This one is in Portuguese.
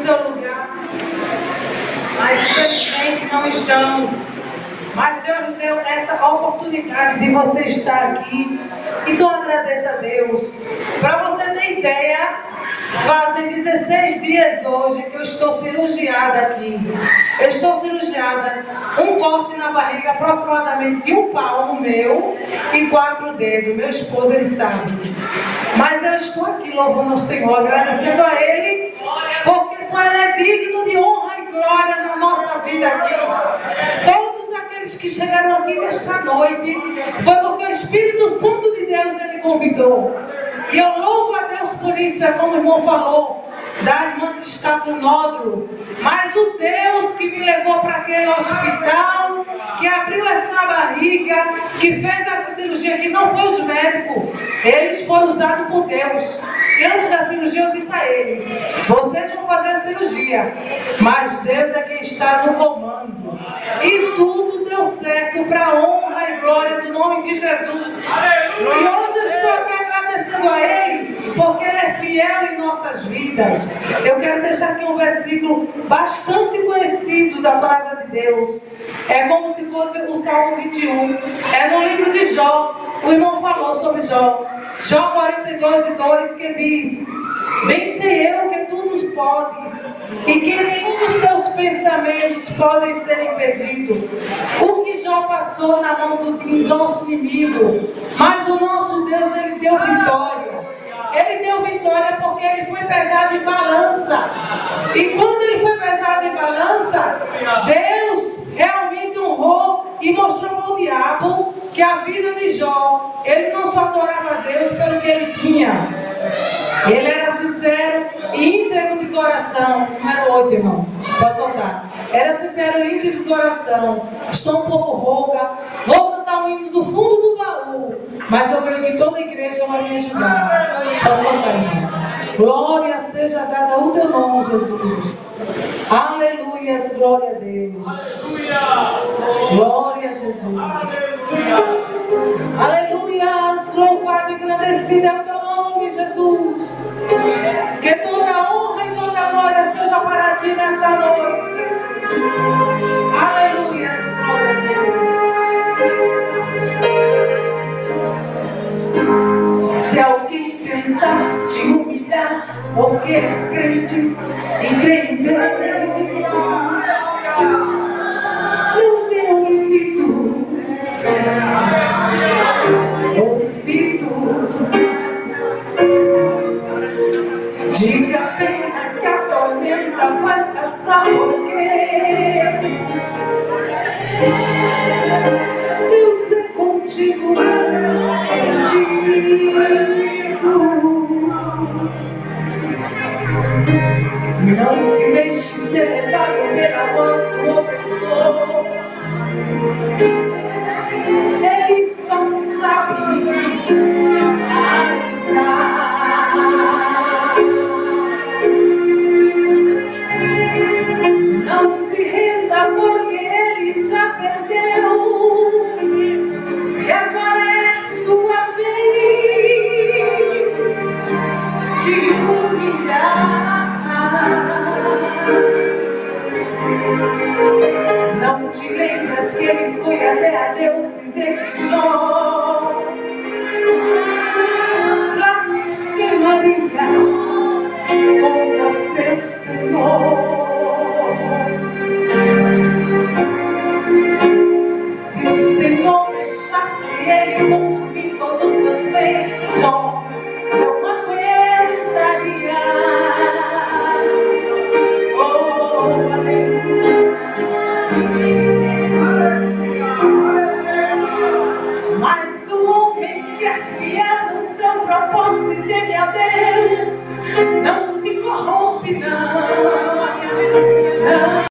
seu lugar, mas infelizmente não estão. Mas Deus deu essa oportunidade de você estar aqui. Então agradeça a Deus. Para você ter ideia, fazem 16 dias hoje que eu estou cirurgiada aqui. Eu estou cirurgiada, um corte na barriga aproximadamente de um palmo meu e 4 dedos. Meu esposo, ele sabe. Mas eu estou aqui louvando ao Senhor, agradecendo a Ele, porque só Ele é digno de honra e glória na nossa vida aqui. Todos aqueles que chegaram aqui nesta noite foi porque o Espírito Santo de Deus Ele convidou. E eu louvo a Deus por isso, é como o irmão falou, da irmã que está com nódulo. Mas o Deus que me levou para aquele hospital, que abriu essa barriga, que fez essa cirurgia aqui, não foi os médicos. Eles foram usados por Deus. E antes da cirurgia eu disse a eles: vocês vão fazer a cirurgia, mas Deus é quem está no comando. E tudo deu certo para a honra e glória do nome de Jesus. E hoje eu estou aqui agradecendo a Ele, porque Ele é fiel em nossas vidas. Eu quero deixar aqui um versículo bastante conhecido da palavra de Deus. É como se fosse o Salmo 21. É no livro de Jó. O irmão falou sobre Jó. Jó 42:2, que diz: bem sei eu que tudo podes, e que nenhum dos teus pensamentos podem ser impedido. O que Jó passou na mão do nosso inimigo, mas o nosso Deus, Ele deu vitória. Ele deu vitória porque Ele foi pesado em balança. E quando Ele foi pesado em balança, Deus realmente honrou e mostrou ao diabo que a vida de Jó, ele não só adorava a Deus pelo que ele tinha. Ele era sincero e íntegro de coração. Número 8, irmão. Pode soltar. Era sincero e íntegro de coração. Estou um pouco rouca. Vou cantar um hino do fundo do baú. Mas eu creio que toda a igreja vai me ajudar. Pode soltar, irmão. Glória seja dada ao teu nome, Jesus. Aleluias, glória a Deus. Glória a Jesus. Aleluias, louvado e agradecido é o teu nome, Jesus. Que toda honra e toda glória seja para ti nesta noite. Aleluias, glória a Deus. Se alguém tentar te humilhar, porque és crente e crê em Deus, não dê ouvido, diga a pena que a tormenta vai passar, porque Deus é contigo, Não se deixe ser levado pela voz do opressor. Ele só sabe avisar. Não se renda, porque ele já perdeu. E agora é sua vez de humilhar. Não te lembras que ele foi até a Deus dizer que Jó blasfemaria contra o seu Senhor? Se o Senhor deixasse ele consumir todos os teus bens, Jó não aguentaria. Oh, aleluia. Mas o homem que é fiel no seu propósito e teme a Deus não se corrompe, não.